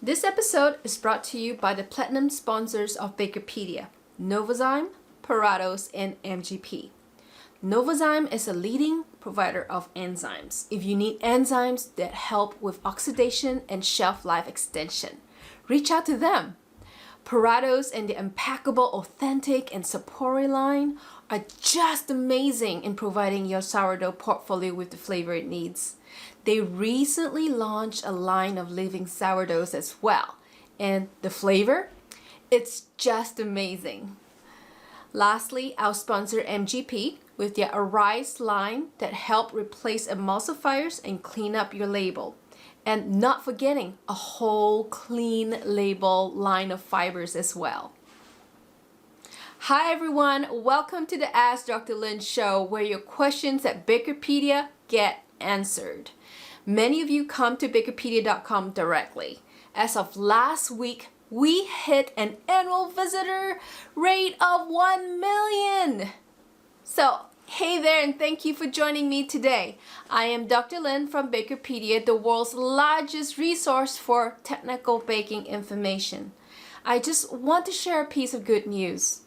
This episode is brought to you by the platinum sponsors of BAKERpedia, Novozyme, Parados, and MGP. Novozyme is a leading provider of enzymes. If you need enzymes that help with oxidation and shelf life extension, reach out to them. Parados and the impeccable, authentic, and Sapori line are just amazing in providing your sourdough portfolio with the flavor it needs. They recently launched a line of living sourdoughs as well, and the flavor? It's just amazing. Lastly, our sponsor MGP with their Arise line that help replace emulsifiers and clean up your label. And not forgetting a whole clean label line of fibers as well. Hi everyone, welcome to the Ask Dr. Lin show where your questions at BAKERpedia get answered. Many of you come to BAKERpedia.com directly. As of last week, we hit an annual visitor rate of 1 million. So, hey there and thank you for joining me today. I am Dr. Lin from BAKERpedia, the world's largest resource for technical baking information. I just want to share a piece of good news.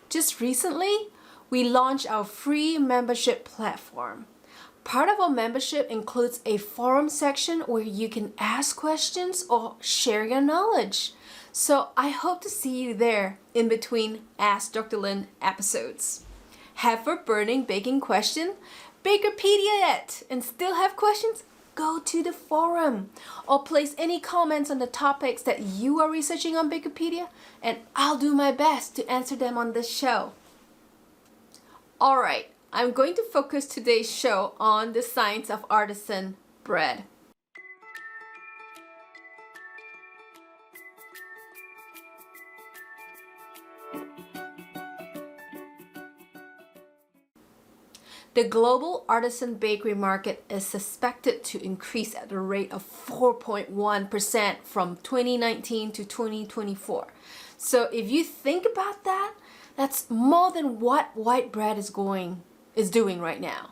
Just recently, we launched our free membership platform. Part of our membership includes a forum section where you can ask questions or share your knowledge. So I hope to see you there in between Ask Dr. Lin episodes. Have a burning baking question? BAKERpedia it! And still have questions? Go to the forum or place any comments on the topics that you are researching on BAKERpedia and I'll do my best to answer them on this show. Alright, I'm going to focus today's show on the science of artisan bread. The global artisan bakery market is suspected to increase at a rate of 4.1% from 2019 to 2024. So if you think about that, that's more than what white bread is doing right now.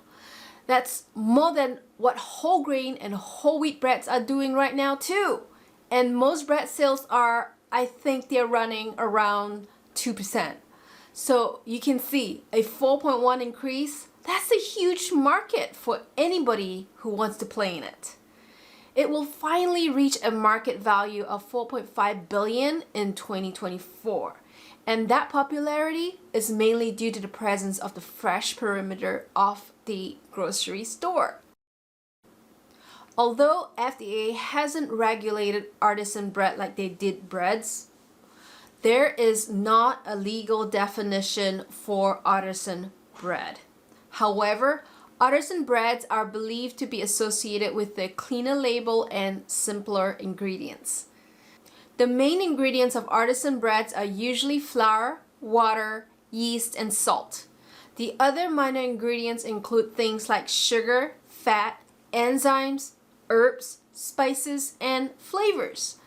That's more than what whole grain and whole wheat breads are doing right now too. And most bread sales are, I think they're running around 2%. So you can see a 4.1 increase. That's a huge market for anybody who wants to play in it. It will finally reach a market value of 4.5 billion in 2024. And that popularity is mainly due to the presence of the fresh perimeter of the grocery store. Although FDA hasn't regulated artisan bread like they did breads, there is not a legal definition for artisan bread. However, artisan breads are believed to be associated with a cleaner label and simpler ingredients. The main ingredients of artisan breads are usually flour, water, yeast, and salt. The other minor ingredients include things like sugar, fat, enzymes, herbs, spices, and flavors.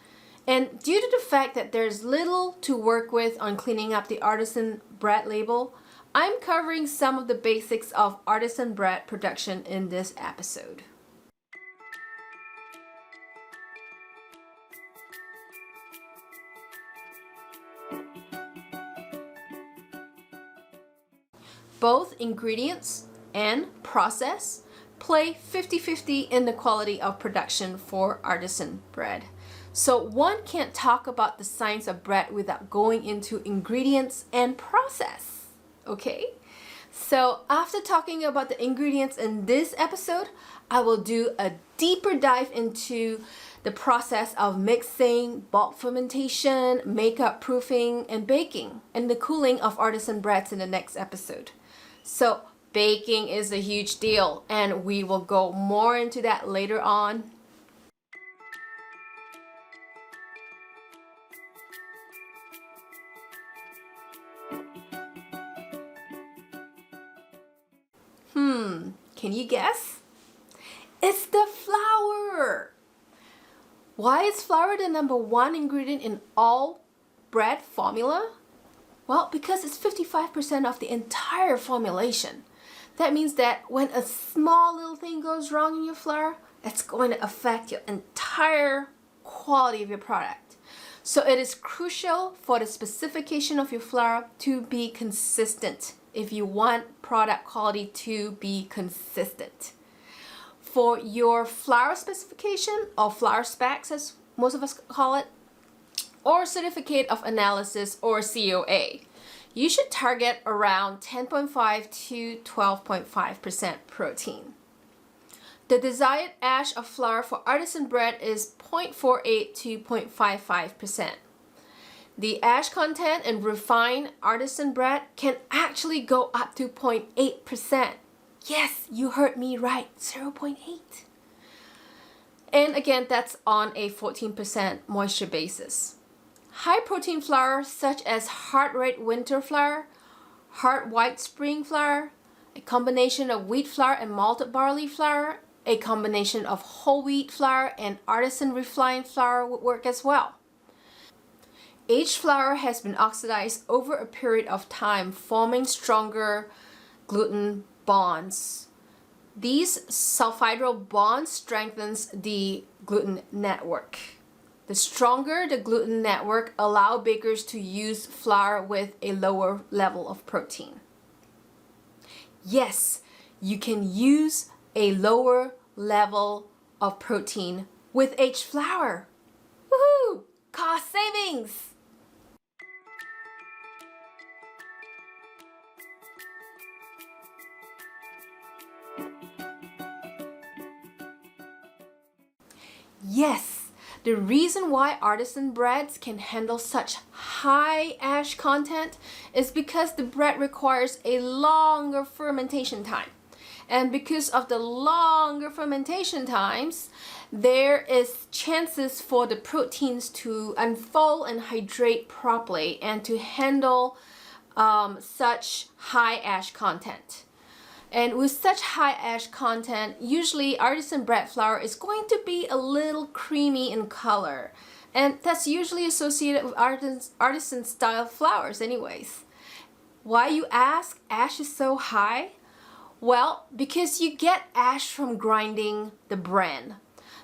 And due to the fact that there's little to work with on cleaning up the artisan bread label, I'm covering some of the basics of artisan bread production in this episode. Both ingredients and process play 50-50 in the quality of production for artisan bread. So one can't talk about the science of bread without going into ingredients and process. Okay, so after talking about the ingredients in this episode, I will do a deeper dive into the process of mixing, bulk fermentation, makeup proofing, and baking, and the cooling of artisan breads in the next episode. So baking is a huge deal, and we will go more into that later on. Can you guess? It's the flour! Why is flour the number one ingredient in all bread formula? Well, because it's 55% of the entire formulation. That means that when a small little thing goes wrong in your flour, it's going to affect your entire quality of your product. So it is crucial for the specification of your flour to be consistent if you want product quality to be consistent. For your flour specification, or flour specs as most of us call it, or certificate of analysis, or COA, you should target around 10.5 to 12.5% protein. The desired ash of flour for artisan bread is 0.48 to 0.55%. The ash content in refined artisan bread can actually go up to 0.8%. Yes, you heard me right, 0.8. And again, that's on a 14% moisture basis. High protein flour such as hard red winter flour, hard white spring flour, a combination of wheat flour and malted barley flour, a combination of whole wheat flour and artisan refined flour would work as well. Aged flour has been oxidized over a period of time, forming stronger gluten bonds. These sulfhydryl bonds strengthens the gluten network. The stronger the gluten network allow bakers to use flour with a lower level of protein. Yes, you can use a lower level of protein with aged flour. Woohoo! Cost savings! Yes, the reason why artisan breads can handle such high ash content is because the bread requires a longer fermentation time. And because of the longer fermentation times, there is chances for the proteins to unfold and hydrate properly and to handle such high ash content. And with such high ash content, usually artisan bread flour is going to be a little creamy in color. And that's usually associated with artisan style flours anyways. Why, you ask, ash is so high? Well, because you get ash from grinding the bran.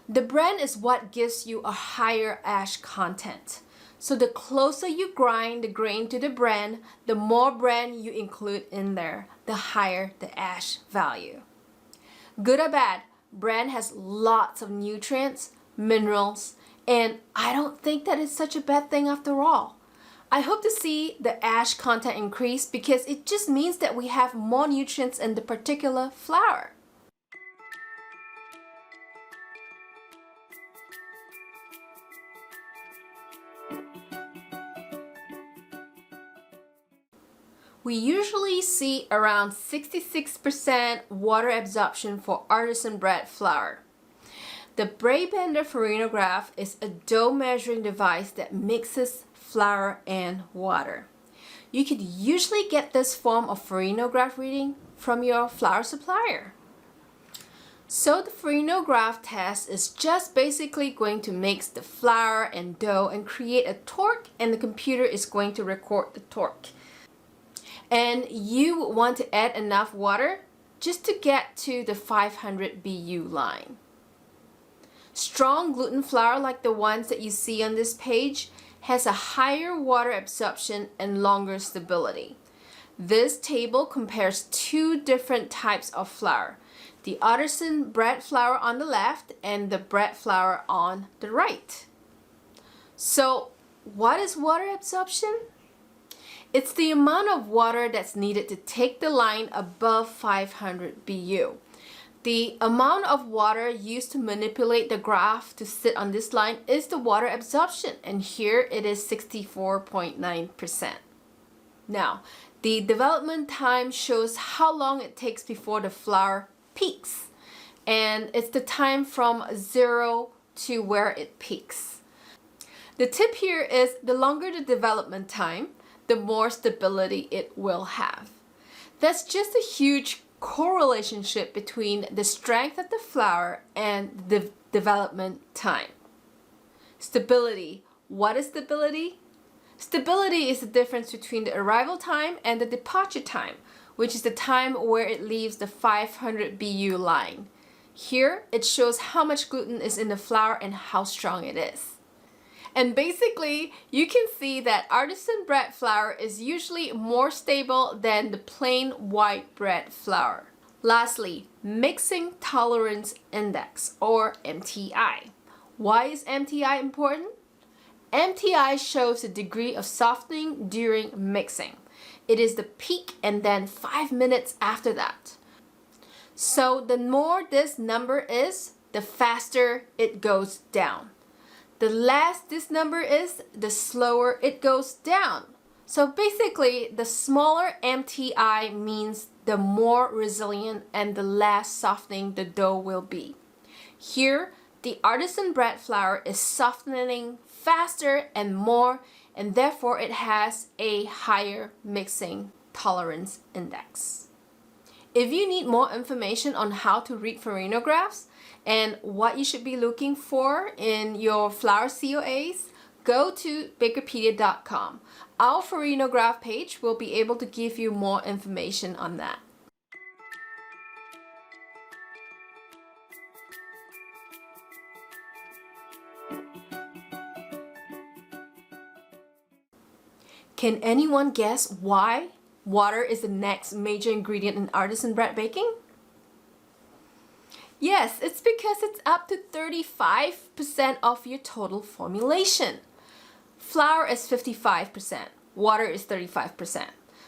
The bran is what gives you a higher ash content. So the closer you grind the grain to the bran, the more bran you include in there, the higher the ash value. Good or bad, bran has lots of nutrients, minerals, and I don't think that it's such a bad thing after all. I hope to see the ash content increase because it just means that we have more nutrients in the particular flour. We usually see around 66% water absorption for artisan bread flour. The Bread Bender farinograph is a dough measuring device that mixes flour and water. You could usually get this form of farinograph reading from your flour supplier. So the farinograph test is just basically going to mix the flour and dough and create a torque, and the computer is going to record the torque. And you want to add enough water just to get to the 500 BU line. Strong gluten flour like the ones that you see on this page has a higher water absorption and longer stability. This table compares two different types of flour, the artisan bread flour on the left and the bread flour on the right. So what is water absorption? It's the amount of water that's needed to take the line above 500 BU. The amount of water used to manipulate the graph to sit on this line is the water absorption, and here it is 64.9%. Now, the development time shows how long it takes before the flour peaks, and it's the time from 0 to where it peaks. The tip here is the longer the development time, the more stability it will have. That's just a huge correlationship between the strength of the flour and the development time. Stability. What is stability? Stability is the difference between the arrival time and the departure time, which is the time where it leaves the 500 BU line. Here, it shows how much gluten is in the flour and how strong it is. And basically, you can see that artisan bread flour is usually more stable than the plain white bread flour. Lastly, mixing tolerance index, or MTI. Why is MTI important? MTI shows the degree of softening during mixing. It is the peak and then 5 minutes after that. So the more this number is, the faster it goes down. The less this number is, the slower it goes down. So basically, the smaller MTI means the more resilient and the less softening the dough will be. Here, the artisan bread flour is softening faster and more, and therefore it has a higher mixing tolerance index. If you need more information on how to read farinographs and what you should be looking for in your flour COAs, go to BAKERpedia.com. Our farinograph page will be able to give you more information on that. Can anyone guess why water is the next major ingredient in artisan bread baking? Yes, it's because it's up to 35% of your total formulation. Flour is 55%, water is 35%.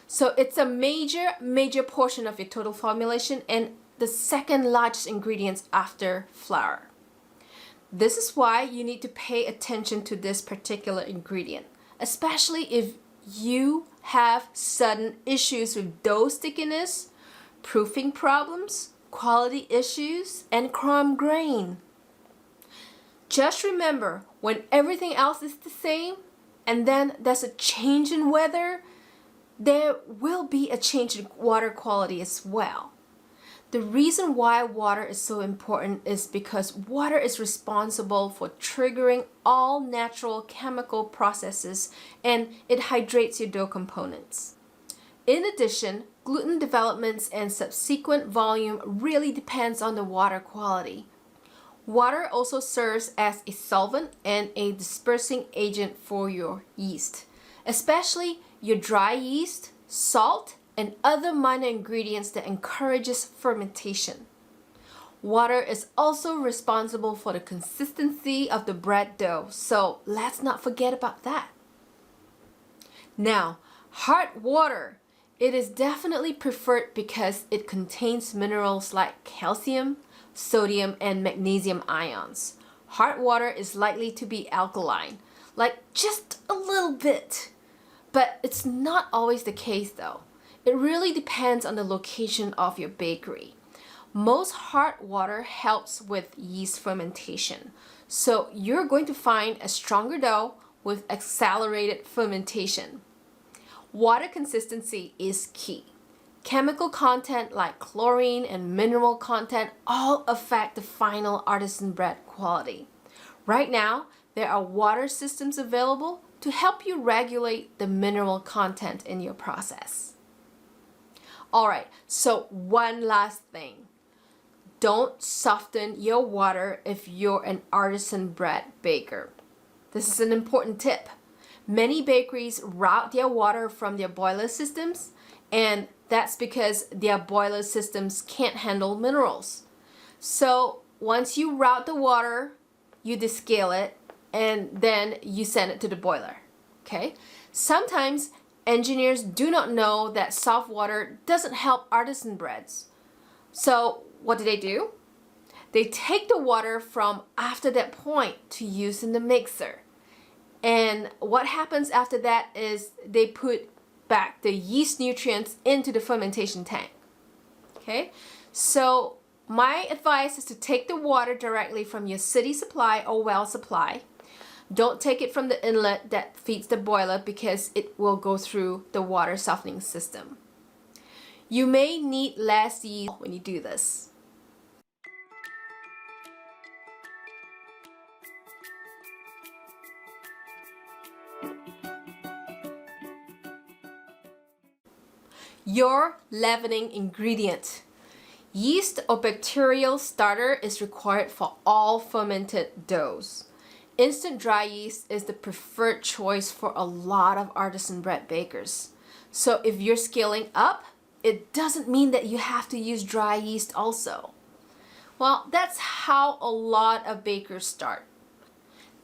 So it's a major portion of your total formulation and the second largest ingredient after flour. This is why you need to pay attention to this particular ingredient, especially if you have sudden issues with dough stickiness, proofing problems, quality issues, and crumb grain. Just remember, when everything else is the same, and then there's a change in weather, there will be a change in water quality as well. The reason why water is so important is because water is responsible for triggering all natural chemical processes and it hydrates your dough components. In addition, gluten developments and subsequent volume really depends on the water quality. Water also serves as a solvent and a dispersing agent for your yeast, especially your dry yeast, salt, and other minor ingredients that encourages fermentation. Water is also responsible for the consistency of the bread dough, so let's not forget about that. Now, hard water. It is definitely preferred because it contains minerals like calcium, sodium, and magnesium ions. Hard water is likely to be alkaline, like just a little bit. But it's not always the case though. It really depends on the location of your bakery. Most hard water helps with yeast fermentation. So you're going to find a stronger dough with accelerated fermentation. Water consistency is key. Chemical content like chlorine and mineral content all affect the final artisan bread quality. Right now, there are water systems available to help you regulate the mineral content in your process. Alright, so one last thing. Don't soften your water if you're an artisan bread baker. This is an important tip. Many bakeries route their water from their boiler systems, and that's because their boiler systems can't handle minerals. So once you route the water, you descale it, and then you send it to the boiler. Okay? Sometimes engineers do not know that soft water doesn't help artisan breads. So what do? They take the water from after that point to use in the mixer. And what happens after that is they put back the yeast nutrients into the fermentation tank. Okay? So my advice is to take the water directly from your city supply or well supply. Don't take it from the inlet that feeds the boiler because it will go through the water softening system. You may need less yeast when you do this. Your leavening ingredient. Yeast or bacterial starter is required for all fermented doughs. Instant dry yeast is the preferred choice for a lot of artisan bread bakers. So if you're scaling up, it doesn't mean that you have to use dry yeast also. Well, that's how a lot of bakers start.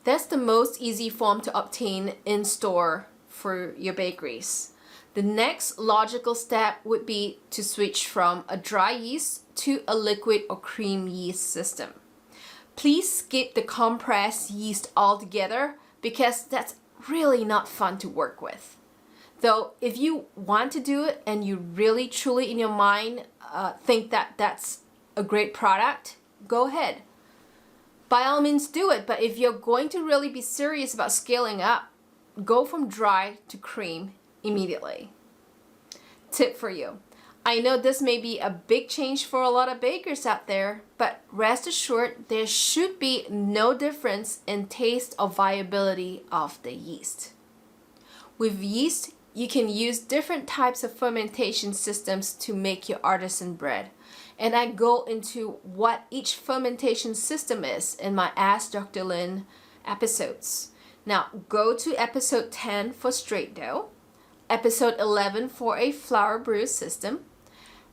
That's the most easy form to obtain in store for your bakeries. The next logical step would be to switch from a dry yeast to a liquid or cream yeast system. Please skip the compressed yeast altogether because that's really not fun to work with. Though if you want to do it and you really truly in your mind think that that's a great product, go ahead. By all means do it, but if you're going to really be serious about scaling up, go from dry to cream immediately. Tip for you. I know this may be a big change for a lot of bakers out there, but rest assured there should be no difference in taste or viability of the yeast. With yeast, you can use different types of fermentation systems to make your artisan bread. And I go into what each fermentation system is in my Ask Dr. Lin episodes. Now go to episode 10 for straight dough, episode 11 for a flour brew system,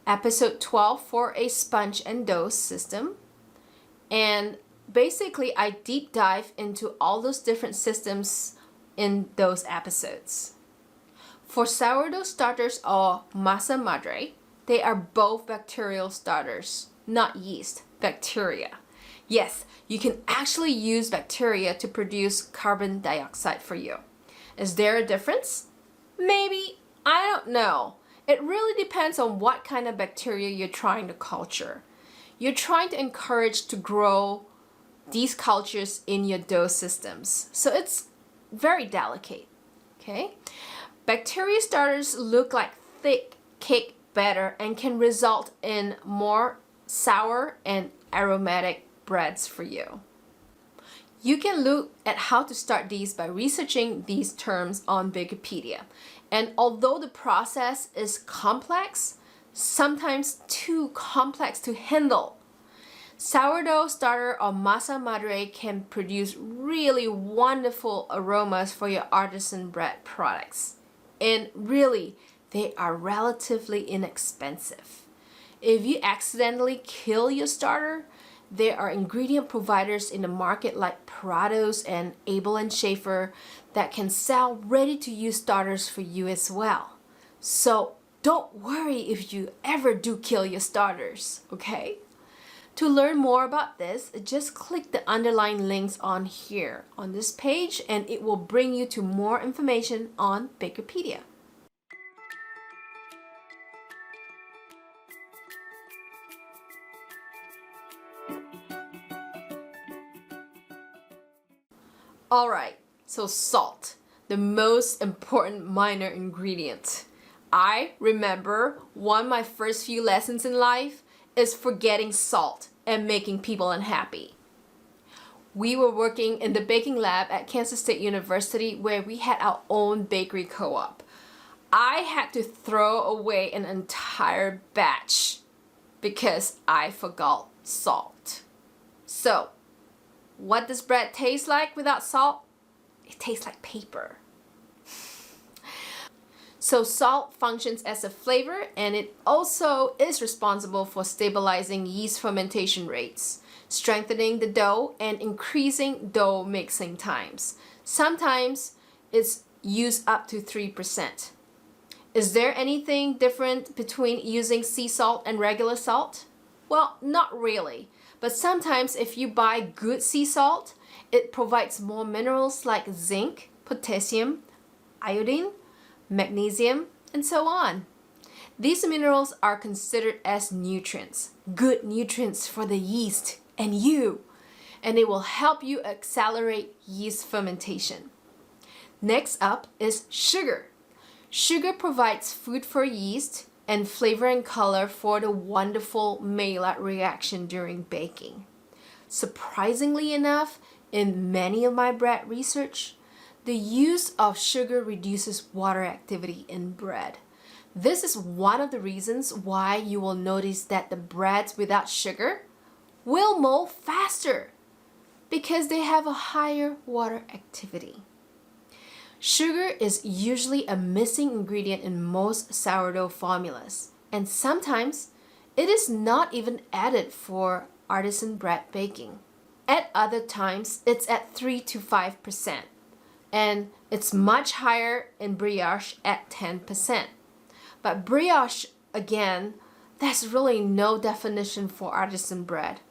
episode 12 for a sponge and dough system. And basically I deep dive into all those different systems in those episodes. For sourdough starters or masa madre, they are both bacterial starters, not yeast, bacteria. Yes, you can actually use bacteria to produce carbon dioxide for you. Is there a difference? Maybe, I don't know. It really depends on what kind of bacteria you're trying to culture. You're trying to encourage to grow these cultures in your dough systems. So it's very delicate, okay? Bacteria starters look like thick cake batter and can result in more sour and aromatic breads for you. You can look at how to start these by researching these terms on BAKERpedia. And although the process is complex, sometimes too complex to handle, sourdough starter or masa madre can produce really wonderful aromas for your artisan bread products. And really, they are relatively inexpensive. If you accidentally kill your starter, there are ingredient providers in the market like Parados and Abel and Schaefer that can sell ready-to-use starters for you as well. So don't worry if you ever do kill your starters, okay? To learn more about this, just click the underlined links on here on this page and it will bring you to more information on BAKERpedia. Alright, so salt, the most important minor ingredient. I remember one of my first few lessons in life is forgetting salt and making people unhappy. We were working in the baking lab at Kansas State University where we had our own bakery co-op. I had to throw away an entire batch because I forgot salt. So, what does bread taste like without salt? It tastes like paper. So salt functions as a flavor and it also is responsible for stabilizing yeast fermentation rates, strengthening the dough and increasing dough mixing times. Sometimes it's used up to 3%. Is there anything different between using sea salt and regular salt? Well, not really. But sometimes if you buy good sea salt, it provides more minerals like zinc, potassium, iodine, magnesium, and so on. These minerals are considered as nutrients, good nutrients for the yeast and you, and it will help you accelerate yeast fermentation. Next up is sugar. Sugar provides food for yeast and flavor and color for the wonderful Maillard reaction during baking. Surprisingly enough, in many of my bread research, the use of sugar reduces water activity in bread. This is one of the reasons why you will notice that the breads without sugar will mold faster because they have a higher water activity. Sugar is usually a missing ingredient in most sourdough formulas, and sometimes it is not even added for artisan bread baking. At other times, it's at 3 to 5%, and it's much higher in brioche at 10%. But brioche, again, there's really no definition for artisan bread.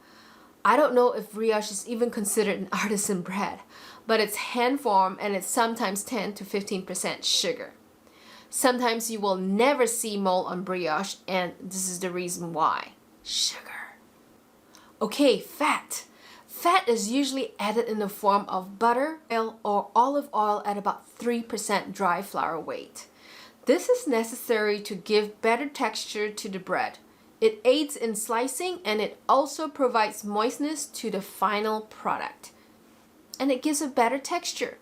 I don't know if brioche is even considered an artisan bread, but it's hand formed and it's sometimes 10 to 15% sugar. Sometimes you will never see mold on brioche, and this is the reason why. Sugar. Okay, fat. Fat is usually added in the form of butter, oil, or olive oil at about 3% dry flour weight. This is necessary to give better texture to the bread. It aids in slicing, and it also provides moistness to the final product. And it gives a better texture.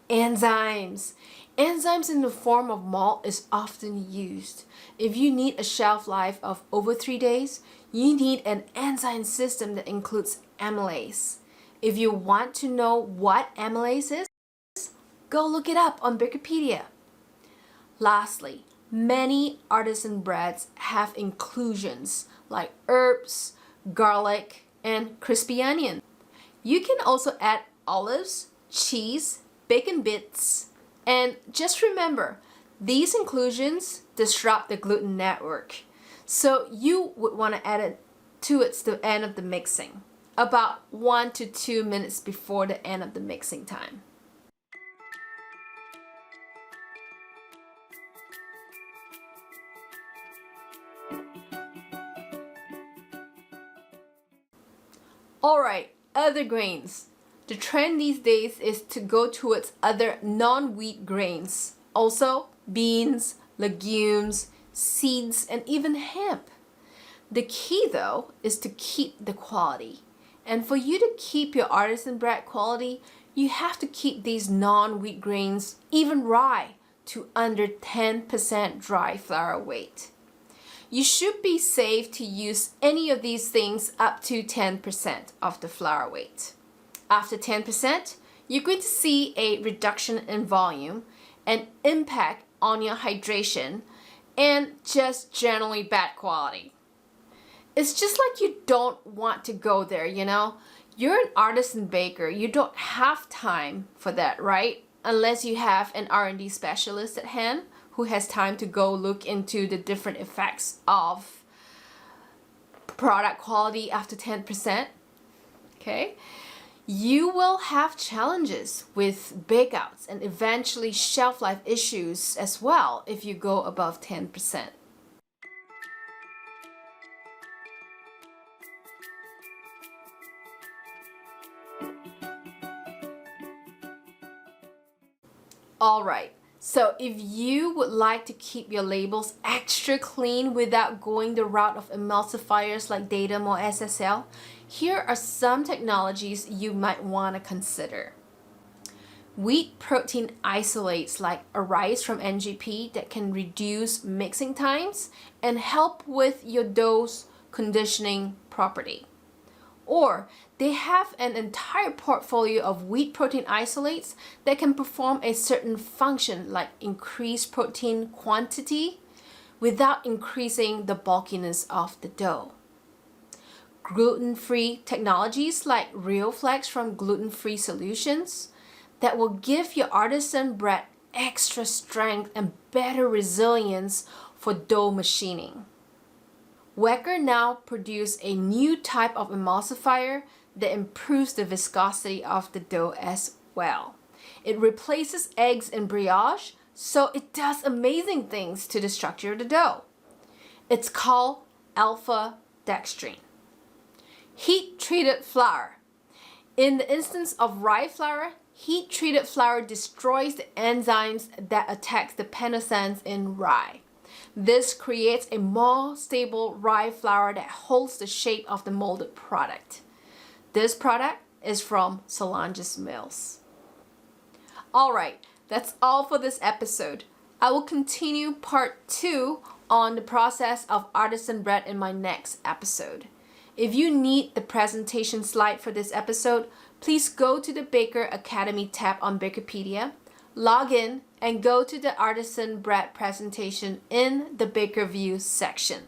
Enzymes. Enzymes in the form of malt is often used. If you need a shelf life of over 3 days, you need an enzyme system that includes amylase. If you want to know what amylase is, go look it up on BAKERpedia. Lastly, many artisan breads have inclusions like herbs, garlic, and crispy onion. You can also add olives, cheese, bacon bits, and just remember, these inclusions disrupt the gluten network. So you would want to add it to the end of the mixing, about 1 to 2 minutes before the end of the mixing time. Alright, other grains. The trend these days is to go towards other non-wheat grains. Also, beans, legumes, seeds, and even hemp. The key though is to keep the quality. And for you to keep your artisan bread quality, you have to keep these non-wheat grains, even rye, to under 10% dry flour weight. You should be safe to use any of these things up to 10% of the flour weight. After 10%, you're going to see a reduction in volume, an impact on your hydration, and just generally bad quality. It's just like you don't want to go there, you know? You're an artisan baker. You don't have time for that, right? Unless you have an R&D specialist at hand who has time to go look into the different effects of product quality after 10%. Okay? You will have challenges with bakeouts and eventually shelf life issues as well if you go above 10%. Alright, so if you would like to keep your labels extra clean without going the route of emulsifiers like Datum or SSL, here are some technologies you might want to consider. Wheat protein isolates like Arise from NGP that can reduce mixing times and help with your dough's conditioning property. Or they have an entire portfolio of wheat protein isolates that can perform a certain function like increase protein quantity without increasing the bulkiness of the dough. Gluten-free technologies like RealFlex from Gluten-Free Solutions that will give your artisan bread extra strength and better resilience for dough machining. Wecker now produce a new type of emulsifier that improves the viscosity of the dough as well. It replaces eggs in brioche, so it does amazing things to the structure of the dough. It's called alpha dextrine. Heat-treated flour. In the instance of rye flour, heat-treated flour destroys the enzymes that attack the penoxams in rye. This creates a more stable rye flour that holds the shape of the molded product. This product is from Solange's Mills. Alright, that's all for this episode. I will continue part 2 on the process of artisan bread in my next episode. If you need the presentation slide for this episode, please go to the Baker Academy tab on BAKERpedia, log in, and go to the Artisan Bread presentation in the Baker View section.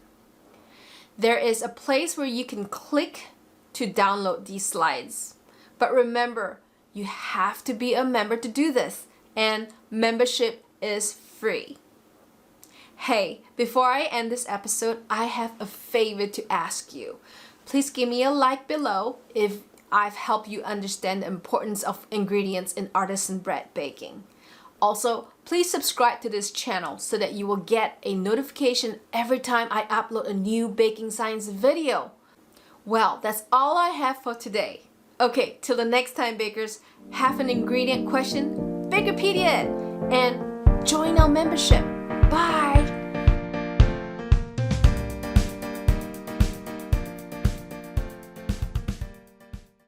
There is a place where you can click to download these slides. But remember, you have to be a member to do this, and membership is free. Hey, before I end this episode, I have a favor to ask you. Please give me a like below if I've helped you understand the importance of ingredients in artisan bread baking. Also, please subscribe to this channel so that you will get a notification every time I upload a new baking science video. Well, that's all I have for today. Okay, till the next time, bakers, have an ingredient question? BAKERpedia it and join our membership. Bye!